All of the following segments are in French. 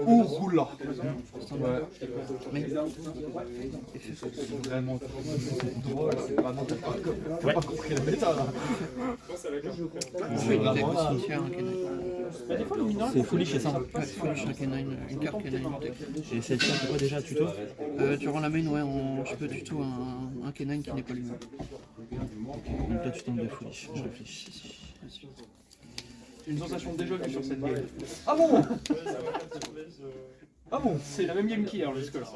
Oh là. C'est vraiment drôle, c'est vraiment t'as pas compris la méta là. C'est foolish, c'est ça. Ouais, foolish, un canine, une carte canine. Et celle-ci, c'est quoi déjà, tuto? Durant la main, ouais, je peux tuto un canine qui n'est pas lui-même. Donc là, tu tombes de foolish, je réfléchis. J'ai une sensation de déjà vu sur cette game. Ah bon? Ah bon? C'est la même game qu'hier jusque-là.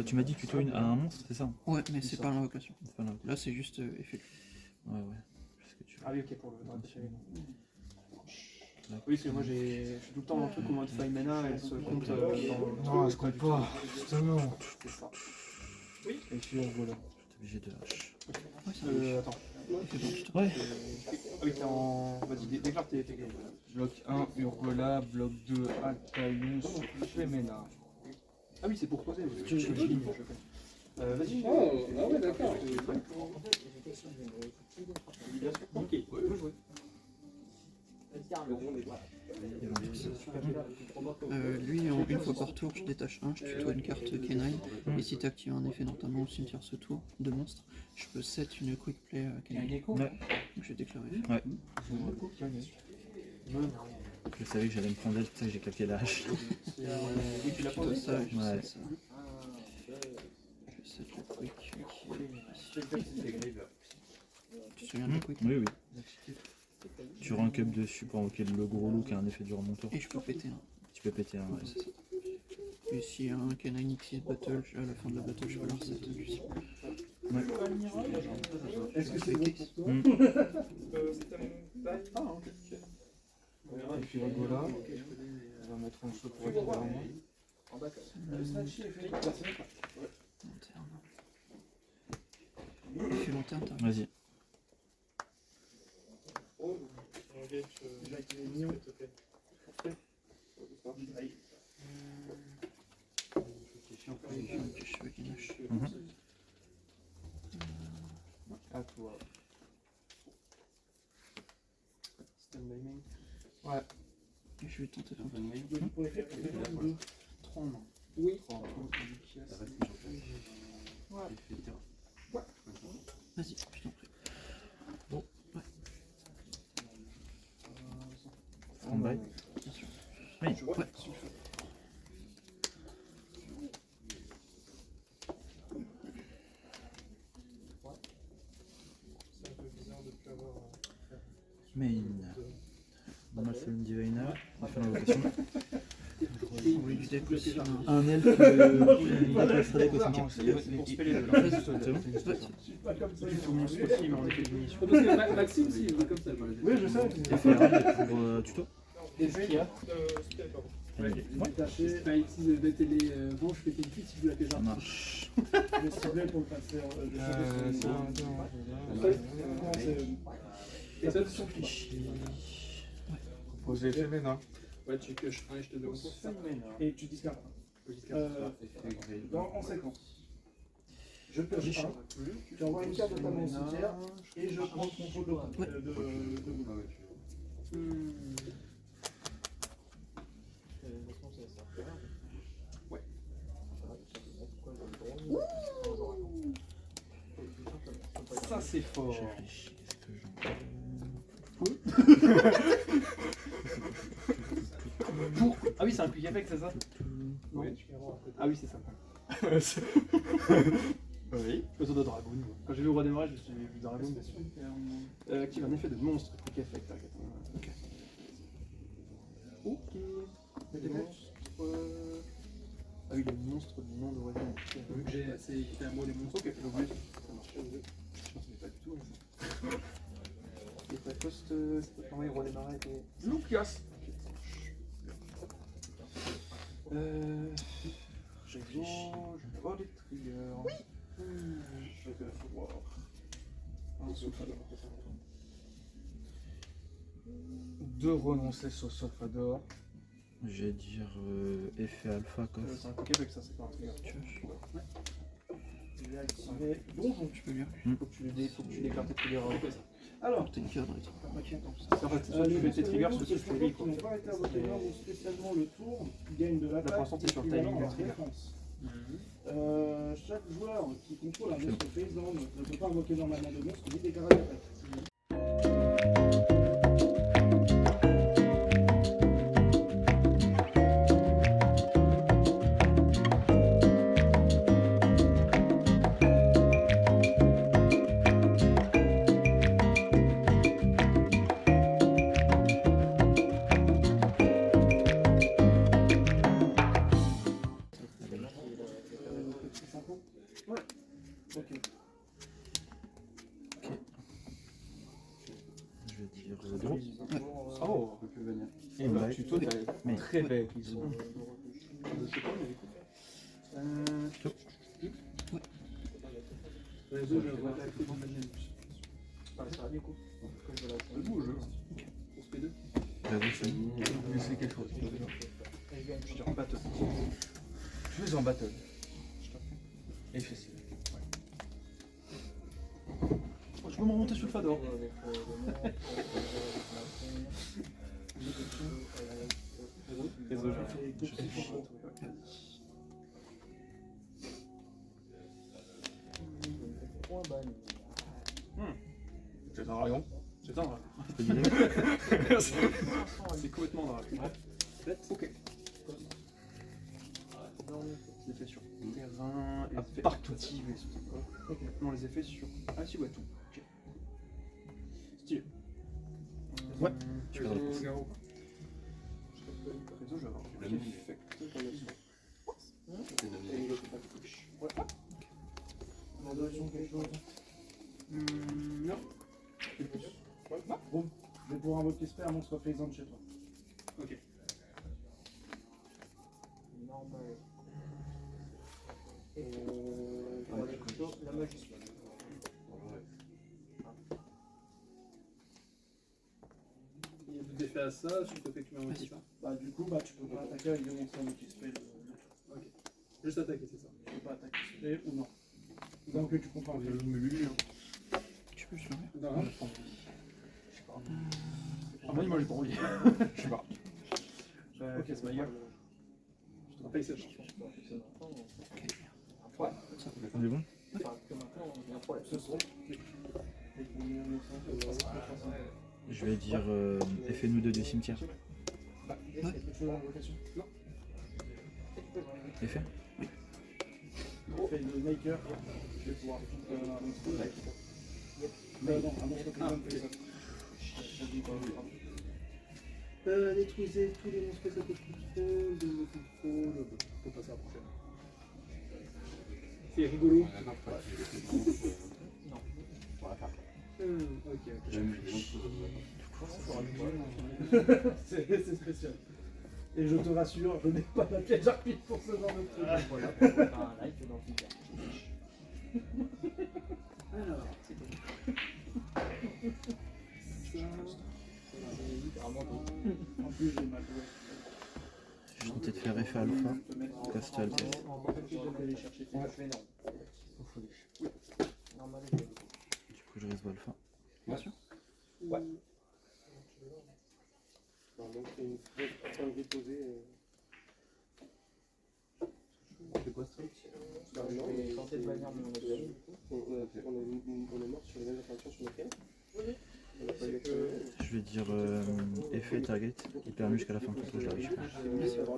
Tu m'as dit tuto à un monstre, c'est ça? Ouais, mais c'est pas l'invocation. C'est pas là. Là, c'est juste effet. Ouais, ouais. Ce que tu veux. Ah oui, ok, pour le drapeau. Oui, parce que moi je suis tout le temps dans le truc où Modify Mana, elle se compte dans le. Non, elle se compte pas. Justement. C'est ça. Et puis voilà. T'es obligé de lâcher. Attends. Ouais. Ah oui, t'es en. Vas-y, déclare tes games. Bloc 1, Urgola. Bloc 2, Altaïus, Femena. Ah oui, c'est pour poser. Vas-y. Oh, ah ouais, d'accord. Ok, peut jouer. Lui, une fois par tour, je détache un, je tutoie une carte canine, et si tu actives un effet dans ta main au cimetière ce tour de monstre, je peux set une quick play canine. Ouais. Donc je vais déclarer. Ouais. Je savais que j'allais me prendre elle, c'est ça que j'ai claqué la hache. Et puis la Je tutoie pose. ça, je Ouais. set ça. Je set le quick. Tu te souviens de la quick? Oui, oui. Tu rank up dessus pour invoquer le gros loup qui a un effet durant mon tour. Et je peux péter un. Tu peux péter un. Ouais. C'est ça. Et si un canine Xyz battle, à la fin de la battle, je peux leur set juste. Est-ce que c'est bon pour toi? Ah, ok. Et puis Urgola. On va mettre un saut pour récupérer un moins. Effet long terme, t'as. Vas-y. Je veux qu'il lâche. À toi. Stand by main. Ouais. Et je vais tenter un peu. 3 en main. Oui. Vas-y, je t'en prie. Stand by. Bien sûr. Oui. Ouais. Main. Malsolum Diviner. On fait l'invocation. Oui, du deck aussi. Un elfe il a pas extra deck au cimetière. Pour spell les deux. C'est bon? Tout le monstre aussi, mais en effet de munitions. Parce que Maxime, si, il veut comme ça. Oui, je sais. Et faire pour tuto. Et ce qu'il y a, bah, ici, de télé, bon, je fais une petite si vous la Ça marche. Je ciblais pour le passer. Et ça, c'est sur Poser Femena. Ouais, tu pioches un et je te donne. Et Et tu discardes un. En séquence. Je pioche un, tu envoies une carte de ta main au cimetière et je prends le contrôle de vous. Ouais. Ça c'est fort. Je réfléchis. Est-ce que Pour... Ah oui, c'est un quick effect, c'est ça? Oui. Ah oui, c'est ça. Oui. Besoin de dragon. Quand j'ai vu le roi des marais, je me suis dit dragon. Active un effet de monstre, quick effect. Ok. Ok. Les monstres. Ah oui, les monstres du nom de roi des marais. Vu que c'était un mot des monstres. Ok, donc oui, ça marche. Je pensais pas du tout. Et ta poste, c'est pas envoyer roi des marais et. Lucas. Je vais voir les triggers. Oui. Je vais voir. De renoncer sur Solfador. je vais dire effet alpha quoi. C'est un quick effect, ça, c'est pas un trigger. Je vais activer donjon. Tu peux lire. Faut que tu déclares tes triggers. Alors, T'as une carte dans les trucs. En fait, soit tu fais tes triggers, soit tu fais les qui n'ont pas été invoqués lors ou spécialement le tour gagnent de l'attaque. Là, pour l'instant, t'es sur le équivalent timing à du trigger. défense. Chaque joueur qui contrôle un monstre face down ne peut pas invoquer normalement de monstre ni déclarer d'attaque. C'est sympa. Ouais. Ok. Je vais dire draw. Oh, Et bah, tu toi, mais très belle. Ils sont. Réseau, je vois. Le beau jeu. On se fait deux. j'avoue, c'est Mais c'est quelque chose. Je dirais en battle. Je vais en battle. Et je fais ça. Oh, je peux me remonter sur le Fador. Réseau, je C'est un rayon. C'est ça, hein. C'est complètement dans la bête. Ok. Les effets sur terrain, les effets actifs et tout. Ok. Non, les effets sur. Ah si, ouais, tout. Ok. Stylé. Ouais, tu vas dans le Réseau, je vais avoir un effect dans le son. Ouais. La direction quelque chose. Non. Bon, je vais pouvoir invoquer ce père, un monstre face down chez toi. Ok. La magie. Il y a des effets à ça, sur le côté que tu m'as invoqué ça. Bah, du coup, bah, tu peux pas attaquer avec des monstres invoqués spray. Ok. Juste attaquer, c'est ça. Tu peux pas attaquer spray ou non. Donc, tu comprends. Je me lui, Tu peux changer. non, je prends. Ah, moi j'ai pas envie. Je sais pas. Ok, c'est ma gueule. Je te rappelle ça. On est bon? Ce serait. Je vais dire effet nous deux du cimetière. Effet? Fait de maker, je vais pouvoir un monstre. Non, un monstre face down. Détruisez tous les monstres face down de contrôle, de contrôle. On passe à la prochaine. C'est rigolo. Ok. C'est spécial. Et je te rassure, je n'ai pas la piège arbitre pour ce genre de truc. Voilà, on va faire un live dans Twitter. Alors, en plus, j'ai mal joué. Je vais tenter de faire effet alpha. Caster Altesse. On va aller chercher tes effets, non. Normalement, Du coup, je reste alpha. Bien sûr. Ouais. C'est quoi ça? je vais tenter de bannir mon effet. On est mort sur les mêmes informations sur lesquelles. Je vais dire effet target. Il permet jusqu'à la fin de ton tour, je la récupère.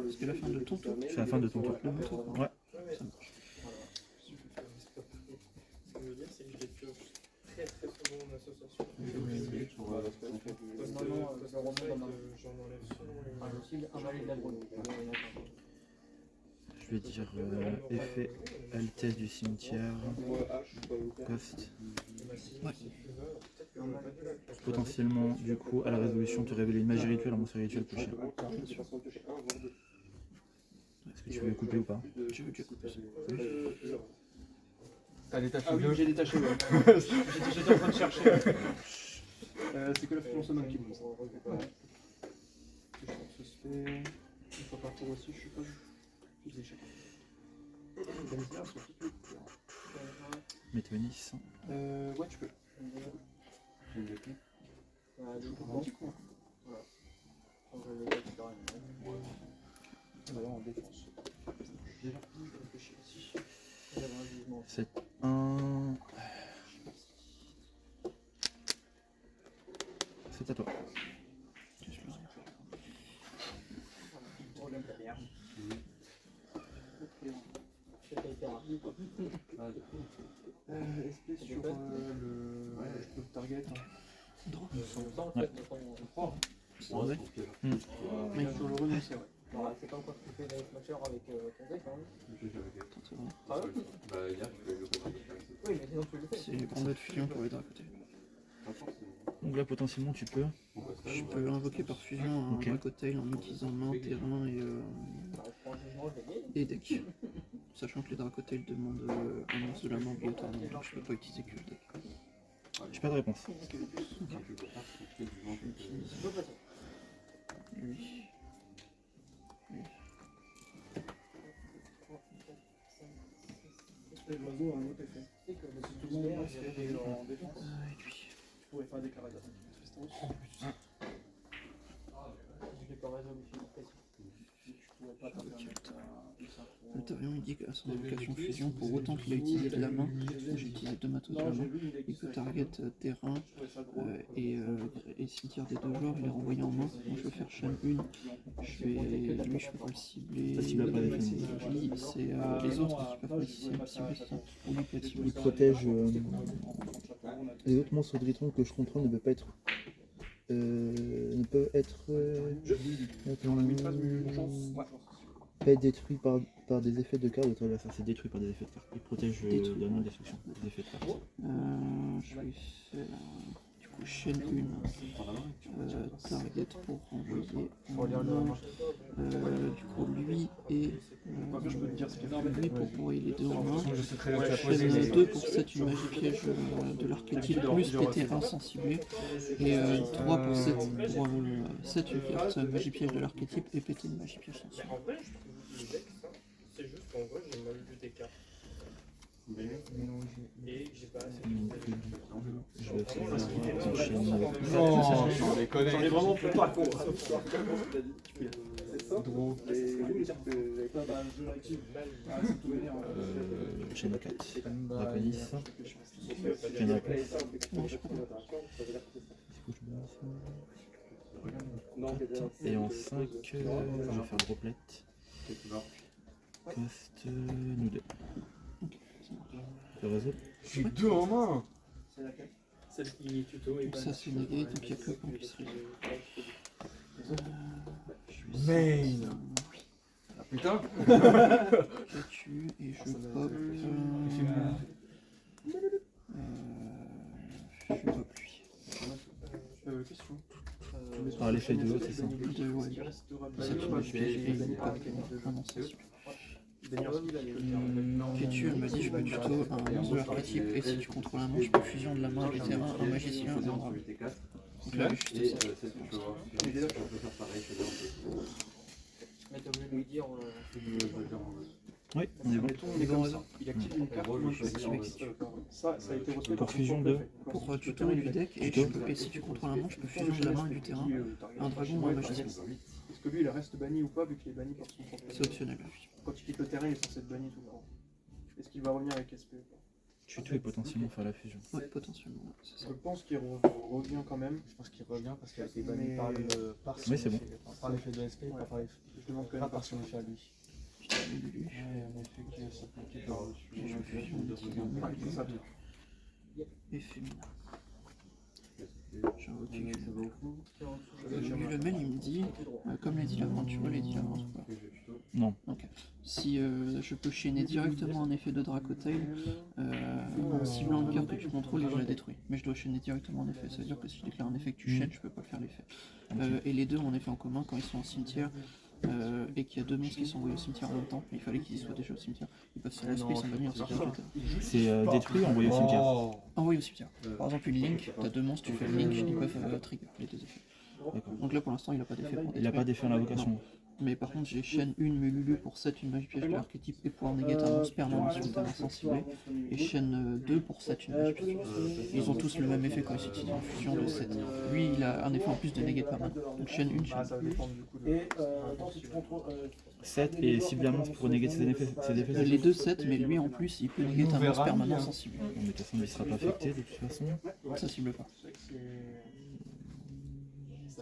Jusqu'à la fin de ton tour. C'est la fin de ton tour. Le bon tour. Ouais. Ça marche. Ce que je veux dire, c'est que je les pioche très très souvent en association. Normalement, je remonte dans ma J'en enlève souvent. un possible, un valet de la brûle. Je vais dire effet Altesse du cimetière. Cost. Potentiellement, du coup, à la résolution, te révéler une magie rituelle en monstre rituel plus cher. Est-ce que tu veux couper ou pas? Je veux déjà couper ça. T'as détaché Ah oui, deux. j'ai détaché, ouais. J'étais en train de chercher. C'est que la fluence homme qui bouge. Je pense que c'est une fois par tour aussi, je sais pas. Je les échecs. Météonis. Ouais, tu peux. Du coup, Un petit coup. voilà. Quand je le etc. Alors en défense. J'ai réfléchi aussi. J'avais un jugement. 7, 1. C'est à toi. C'était hyper rapide. SP sur le target. Ça, en fait, Ouais. Mais sur le renoncer, ouais. bon, c'est comme quand tu fais des smasher avec ton deck, hein. Ah ouais? Oui, mais sinon tu le fais. C'est le combat de fusion pour les deux à côté. Donc là, potentiellement, tu peux. Je peux invoquer par fusion un Ok. Dracotail en utilisant main, terrain Bah, je prends le jugement, je vais gagner. et deck. Sachant que les Dracotail demandent un monstre de la main obligatoirement, donc je peux pas utiliser que le deck. J'ai pas de réponse. Je peux passer. Lui. Et l'oiseau a un autre effet. Tu sais que le Si tout le monde j'ai est en défense, Et lui. tu pourrais faire déclarer ta manifestance. je l'ai pas résolu, je suis précis. Tu pourrais pas faire Le Tarion il dit qu'à son invocation fusion, pour autant qu'il a utilisé de la main, j'ai utilisé 2 matos de la Non, j'ai main, vu une il peut target terrain je trouvais ça gros. et cimetière des deux joueurs, il est renvoyé en main. Moi je vais faire chaîne 1, lui je peux pas le cibler. Parce qu'il a pas d'effet. Lui, c'est les autres qui peuvent pas cibler, ou lui peut être ciblé. Il protège les autres monstres de Ritron que je contrôle ne peuvent pas être. Pas être détruits par des effets de cartes de votre adversaire. C'est détruit par des effets de cartes. Il protège Détruit. la non-destruction des effets de cartes. Je vais faire du coup chaîne 1, target pour renvoyer en main. Du coup lui et Je peux te dire ce qu'il y a. lui pour envoyer les deux en main. Je sais très bien que tu as posé. Chaîne 2 pour 7 une magie piège de l'archétype plus PT1 sensiblé et 3 pour 7 une carte magie piège de l'archétype et PT une magie piège sensible. En vrai, je trouve que le deck, ça, c'est juste qu'en vrai, j'ai mal vu des cartes. Et j'ai pas assez Je vais faire une chaîne avec Non, j'en ai J'en ai vraiment pas con. Draw, chaîne à 4. Draconis. Chaîne à 4. Et en 5, je vais faire droplet. Cast nous deux. Le réseau. Je suis 2 en main. Celle qui tuto et Donc ça c'est négué, donc il n'y a que le point qui se résout. Main. Ah putain. Je tue et je pop. Je pop lui. Question. Ah, l'effet de l'autre, c'est ça. De ouais. Ça tue magie piège et il pop un non sensible. Kétu, elle m'a dit je peux tuto un monstre de l'archétype et si tu contrôles un monstre, je peux fusion de la main du terrain, un magicien et un dragon. Donc là, juste ça. Mais t'es obligé de lui dire. Oui, on est bon. On est comme ça. Il active une carte. Moi, je vais activer. Ça a été reçu Pour fusion de. Pour tuto et du deck, et si tu contrôles un monstre, je peux fusion de la main et du terrain, un dragon ou un magicien. Est-ce que lui, il reste banni ou pas, vu qu'il est banni par son propre C'est optionnel. Quand il quitte le terrain, il est censé être banni tout le temps. Est-ce qu'il va revenir avec SP ou pas? Tuto et potentiellement faire la fusion. Ouais, potentiellement, c'est ça. Je pense qu'il revient quand même. Je pense qu'il revient parce qu'il a été banni Mais- par son Oui, c'est bon. effet, par l'effet de SP, pas par l'effet. Je demande quand Pas même par son effet à lui. Putain, Lulu. en effet que ça peut quitter par Je fusion de c'est ça. et féminin. J'ai invoqué Lui, le mail, il me dit, comme Lady Lavante, tu vois Lady Lavante ou pas? Non. Ok. Si je peux chaîner directement un effet de Dracotail en ciblant une carte que tu contrôles et je la détruis. Mais je dois chaîner directement un effet. Ça veut dire que si je déclare un effet que tu chaînes, je peux pas faire l'effet. Et les deux ont un effet en commun quand ils sont en cimetière et qu'il y a deux monstres qui sont envoyés au cimetière en même temps. Il fallait qu'ils soient déjà au cimetière. Ils peuvent se respect, ils sont bannis en sortant de terre. C'est détruit ou envoyé au cimetière. Envoyé au cimetière. Par exemple, une link, t'as deux monstres, tu fais le link, ils peuvent trigger les deux effets. D'accord. Donc là pour l'instant il a pas d'effet. Il n'a pas d'effet en invocation. Mais par contre, j'ai chaîne 1 Mululu pour 7, une magie piège de l'archétype et pouvoir négater un monstre permanent sur le terrain sensible. Et chaîne 2 pour 7, une magie piège. Ils ont tous le même effet quand ils s'utilisent en fusion de 7. Lui, il a un effet en plus de negate permanent. Donc chaîne 1, chaîne 2. Ça va dépendre du coup de. Et attends, si tu contrôles. 7 et cible un monstre pour négater ses effets. Les deux 7, mais lui en plus, il peut négater un monstre permanent sensible. Mais de toute façon, il ne sera pas affecté de toute façon. Ça cible pas.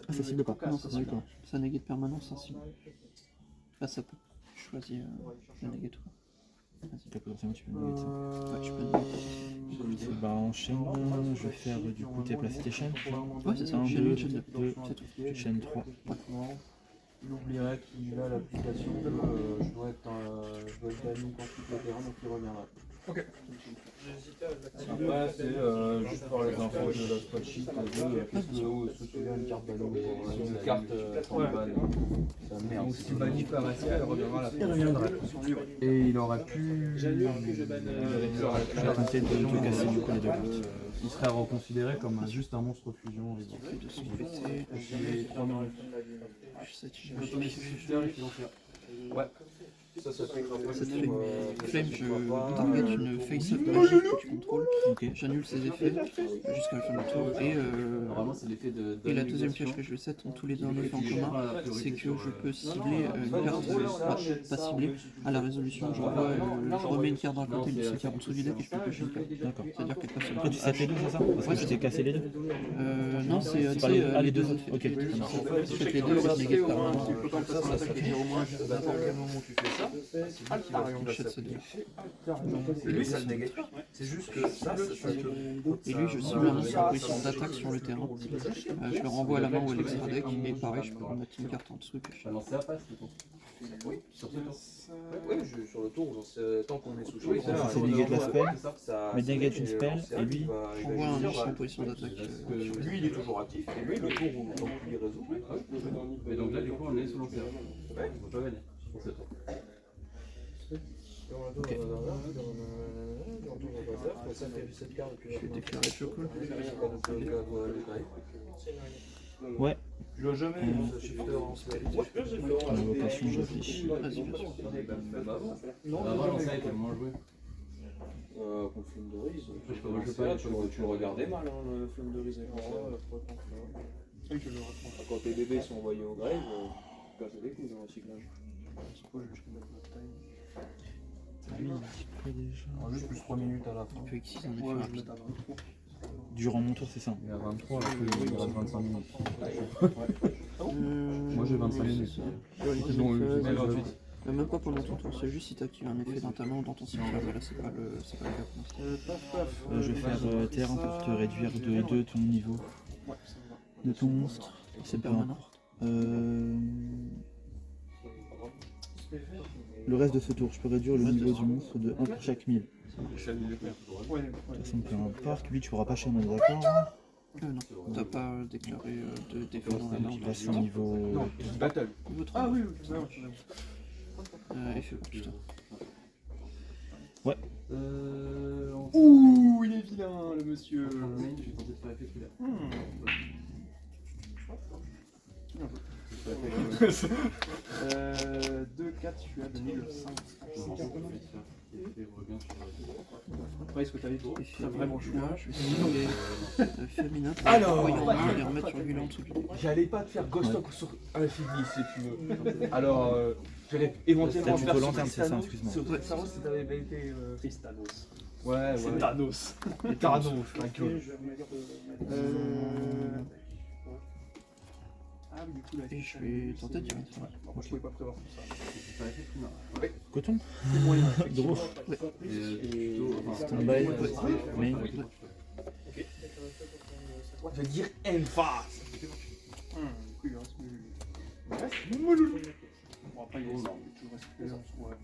Ah, ça cible pas. Non, ça cible D'accord. pas. Ça négate permanent sensible. Là, ça peut. Je choisis le négate ou pas. Vas-y. Potentiellement, tu peux négater ça. Ouais, je peux négater. Bah, en chaîne, je vais faire du coup déplacer tes chaînes. Ouais, c'est ça. 1, Chaîne 2, 1, chaîne 2. 2, C'est tout. chaîne 3. Il oublierait qu'il a l'application de je dois être ami quand il peut terrain, donc il reviendra. J'hésitais à l'activer. Après, c'est juste par les infos de la spreadsheet, qu'est-ce que se souvient une carte ballon, une carte sans balle. Ça merde. Donc si banni peut arrêter, elle reviendra à la fin. Et il aurait pu. J'annule que je banne. Je vais tenter de te casser du coup les deux. Il serait reconsidéré comme juste un monstre fusion. Fait de son pété. J'ai 3 minutes. Ouais. Ça fait grave. Cette flame, je target une face-up magique que tu contrôles. Ok. J'annule ses effets jusqu'à la fin du tour. Normalement, c'est l'effet de. Et la deuxième piège que je vais set ont tous les deux un effet en commun, c'est que je peux cibler une carte, pas ciblée, à la résolution. Je remets une carte d'un côté, une deuxième carte en dessous du deck et je peux piocher une carte. D'accord. C'est-à-dire qu'elle passe sur Toi, tu sais les deux, c'est ça? Parce que je t'ai cassé les deux. Non, c'est pas les- ah, les deux effets. ok, ça marche. Je fais que les deux, c'est négatif permanent. J'achète ce dé. Lui, ça le négate. C'est juste que ça Et lui, je cible un monstre en position d'attaque sur le terrain. Je le renvoie à la main ou à l'extra deck, et pareil, je peux remettre une carte en dessous. Et puis... Alors, c'est à passe, du coup. Oui, Sur ce temps. oui, sur le tour, tant qu'on est sous chaud, Oui, Ça, c'est negate la spell. ça. Mais negate une spell, et lui, J'envoie un monstre en position d'attaque. Lui, il est toujours actif, et lui, le tour où il est résout. Mais donc là, du coup, on est sous l'ancien. Ouais, on peut pas gagner. Pour ce tour. Je vais déclarer Chocolat. ouais. Je l'ai jamais vu ce shifter en En invocation, je réfléchis. Vas-y, bien sûr. Même avant. Avant, l'ancien était moins joué. Contre Flume de Riz, Je peux pas, tu le regardais mal, hein, le Flume de Riz avec moi. Quand tes bébés sont envoyés au grave, tu casses les couilles dans le recyclage. Lui, il quoi déjà? Alors, juste plus 3 minutes à la fin. Tu peux X6 en effet rapide. Durant mon tour, c'est ça. Il y a 23, après il reste 25 minutes. Moi Moi j'ai 25 minutes. Même 28. même pas pendant ton tour, c'est juste si tu actives un effet dans ta main ou dans ton cimetière, mais là c'est pas le cas pour l'instant. Je vais faire terrain pour te réduire de 2 ton niveau de ton monstre. C'est permanent. Le reste de ce tour, je peux réduire le niveau du monstre de 1 pour chaque 1000. De toute façon, peu importe. Lui, tu pourras pas chaîner, d'accord? Non, t'as pas déclaré de défaut dans la main. Donc il passe au niveau. Battle. Niveau 3. Ah oui, Effet pour tout ça. Ouais. Ouh, il est vilain, le monsieur. Je vais tenter de faire effet celui-là. 2, 4, je suis à 2005. Après, est-ce que t'avais vraiment choix? Je vais cibler féminin pour Alors, envoyer en main et remettre sur lui en dessous du dé. J'allais pas te faire Ghost Talk sur Infini si tu veux. Alors, j'allais éventuellement C'était faire plutôt sur lanterne, c'est ça, Tristanos. excuse-moi. Sur Tristanos, si t'avais été. Tristanos. Ouais, C'est ouais. Thanos. Thanos, ma gueule. Ah oui, du coup, là, Et je vais tenter de tirer. moi, je pouvais pas prévoir tout ça. Coton? C'est moyen. Drôle. Stand-by. Mais. Je vais dire Emphase. Du coup, il reste Mululu. Bon, après, il est énorme. Il reste plus en dessous, ouais.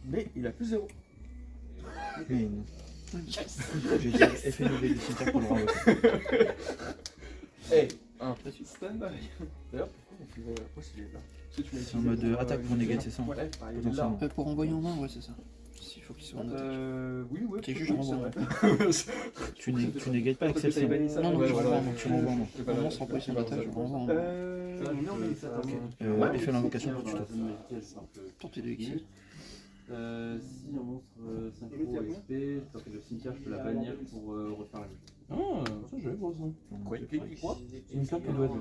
Mais il a plus 0. Mais non. Je vais dire effet nouvel du cimetière pour le renvoyer. Eh, Stand-by. d'ailleurs, pourquoi on fait pourquoi s'il est là? C'est en mode attaque pour négater, c'est ça? Ouais, bah, il est là. Potentiellement. Pour envoyer en main, ouais, c'est ça. S'il faut qu'il soit en attaque. Oui, ouais. C'est juste je renvoie en main. Tu négates pas avec celle-ci. Non, non, Ouais, je voilà, renvoie en main. Tu renvoies en main. Mon monstre en position d'attaque, je renvoie en main. on est en main 7. Et fais l'invocation pour tuto. Tenter de exil. Si un monstre synchro SP, tant que le cimetière, je peux la bannir pour refaire la musique. Ah, ça je vais voir ça. Quoi? C'est une carte qui doit être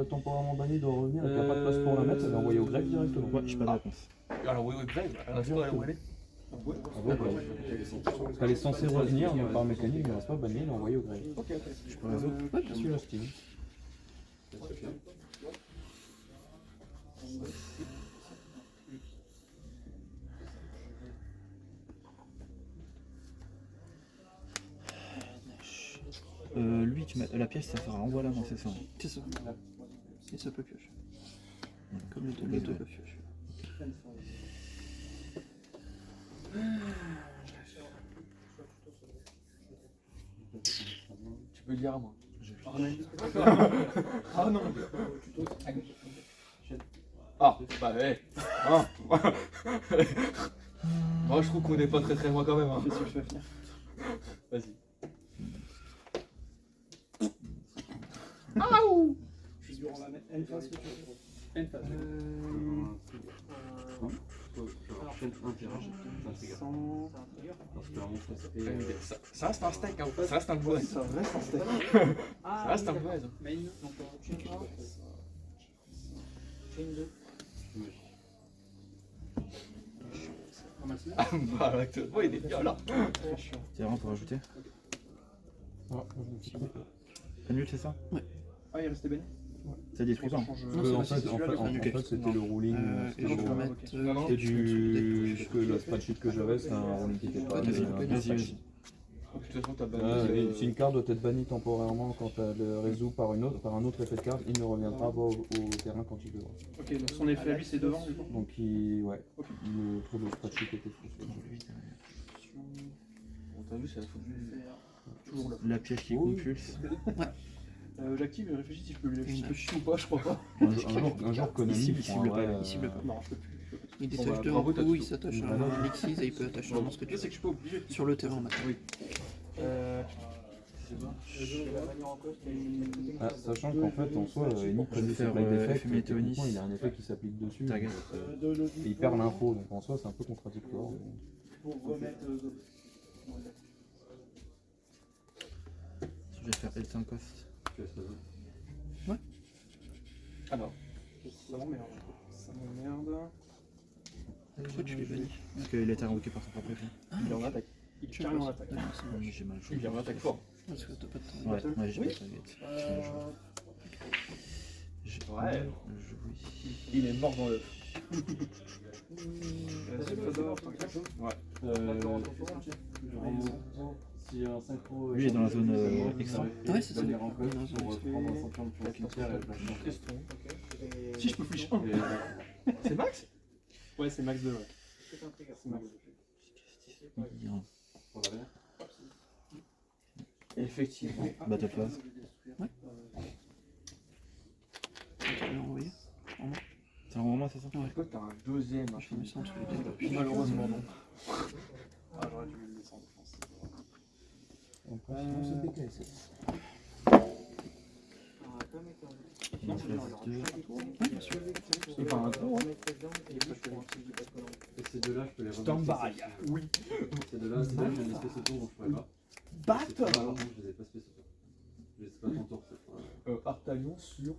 temporairement bannie, doit revenir, et qu'il n'y a pas de place pour la mettre, elle est envoyée au greffe directement. Ouais, j'ai pas de réponse. Alors oui, greffe, elle reste pas où elle est. Ah bon, parce qu'elle est censée revenir, mais par mécanique, elle ne reste pas bannie, elle est envoyée au greffe. Ok, ok. Je peux résoudre. Ouais, bien sûr, Steam. Lui, la pièce, ça fera envoie la main, c'est ça. C'est ça. Et ça peut piocher. Comme les deux peuvent piocher. Tu peux le dire à moi. Ah non. Ah, bah ouais. Hein. Moi je trouve qu'on est pas très loin quand même. Hein. Qu'est-ce que je fais venir? Vas-y. Je suis durant la mettre. Elle phase que tu veux. Elle phase. Ça reste un steak, hein. Ça reste un bois. Ça reste un steak. Ça reste un bois. Main, donc chain 1. Chain 2. Ah bah l'acteur, il est bien là. C'est vraiment pour rajouter. Annule, c'est ça? Ah, il restait banni? Ça détruit pas. Non, En c'est fait, c'était le ruling. et je peux mettre. C'était du. Le spreadsheet que j'avais, c'est un ruling qui était pas. Vas-y. De toute façon, t'as banni. Si une carte doit être bannie temporairement quand elle résout par un autre effet de carte, il ne reviendra pas au terrain quand il devra. Ok, donc son effet à lui c'est devant du coup. Donc le trou de spreadsheet était fou. Bon, t'as vu, c'est la faute du. Toujours là. La pièce qui compulse. J'active et je réfléchis si je peux lui afficher ou pas, je crois pas. Un jour, Konami Il cible pas. Il cible pas. Non, je peux plus. Il Bon, détache bah, deux en bravo, t'as coup, tout. il s'attache à un Alexis et il peut attacher un monstre que tu Le truc, c'est que je suis pas obligé. veux. Sur le terrain maintenant. Oui. Sachant qu'en fait, en soi, Eni connaît ses black d'effet, techniquement, il y a un effet qui s'applique dessus. Target. Et il perd l'info, donc en soi, c'est un peu contradictoire. Pour remettre. Je vais faire L5 cost. Ah bah. Ça m'emmerde. Ça m'emmerde. Pourquoi tu les bannis? Parce qu'il a été invoqué par son propre effet. Il est en attaque. Il est carrément en attaque. J'ai mal joué. Il est en attaque fort. Parce que t'as pas de temps. Ouais, j'ai pas de target. J'ai Ouais. joué. Il est mort dans l'œuf. Si un synchro. Lui est dans la zone extra. Ouais, c'est ça. Il est en code pour prendre un champion de cimetière et lâcher un. Si je peux flish 1. C'est max? Ouais, c'est max 2, ouais. C'est max 2. Effectivement. Battle phase. Tu peux l'envoyer. C'est un moment, c'est ça? Pourquoi t'as un deuxième? Je mets ça entre les deux. Malheureusement, non. Ah, j'aurais dû le descendre, je pense. Non, c'est deux. Ouais, bien sûr. Enfin, un tour. Et ces deux-là, je peux les remettre. Oui. Ces deux-là, j'ai des spéciaux tours, donc je pourrais pas. Battle. Non, je les ai pas spéciaux tours. Je les ai pas ton tour cette fois. Artalion sur.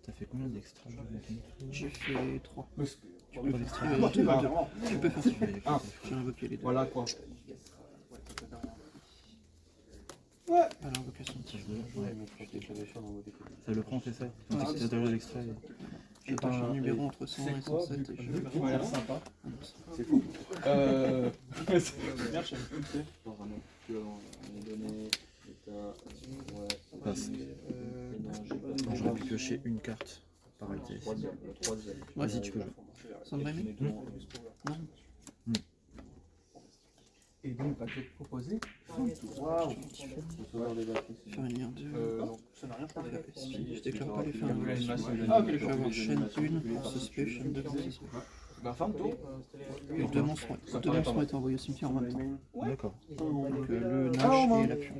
T'as fait combien d'extra? J'ai fait 3. Tu peux l'extraire. Tu peux faire ça. J'ai invoqué les deux. Voilà quoi. À l'invocation de tir. Ça le prend, c'est ça? C'est déjà l'extrait. J'attache un numéro entre 100 et 107 et je Ça m'a l'air sympa. C'est fou. Merde, je savais plus où c'est. Tu vas me donner l'état. Ouais. Passe. Non, j'aurais pu piocher une carte par acte. Vas-y, tu peux jouer. Sans me ramener? Non. Et donc, bah, je vais te proposer. Waouh. Faire une lien 2. Non, ça n'a rien changé. Si je déclare pas l'effet invocation. Ah, ok, Je vais d'accord. avoir chaîne 1 pour suspect, chaîne 2 pour suspect. Bah, fin de tour. Et deux monstres ont été envoyés au cimetière en même temps. D'accord. Donc le Nash et la pure.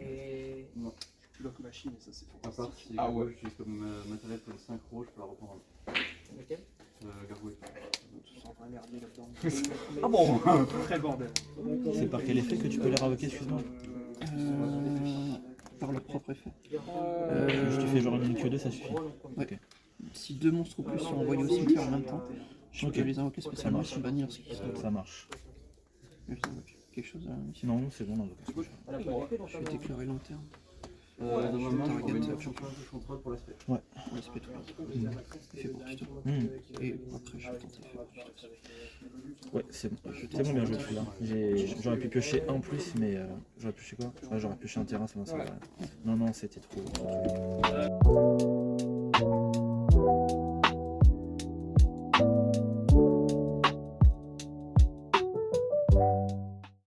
Tu dois machine et ça c'est À part fantastique. si ouais, j'utilise comme matériel pour le synchro, je peux la reprendre. Lequel Gargouille. Tu sens un merdier là-dedans. Ah bon? Très bordel. C'est par quel effet que tu peux les réinvoquer, excuse-moi? Par leur propre effet. Je te fais genre une que 2, ça suffit. Ouais. Si 2 monstres ou plus sont envoyés au cimetière en même temps, je peux Ok. les invoquer spécialement, ils sont bannis lorsqu'ils sont. Ça marche. Je les invoque. Quelque chose à la mission. Non, c'est bon, l'invocation. Je vais déclarer lanterne. Normalement, je target, vais ça, mettre je contrôle pour l'aspect. Pour l'aspect tout fait pour tuto. Et après, je vais tenter faire pour tuto. Ouais, c'est bon. C'est bon, bien joué celui-là. J'aurais pu piocher un en plus, mais j'aurais pioché quoi? Ouais, j'aurais pioché un terrain, ça m'a. Non, non, c'était trop.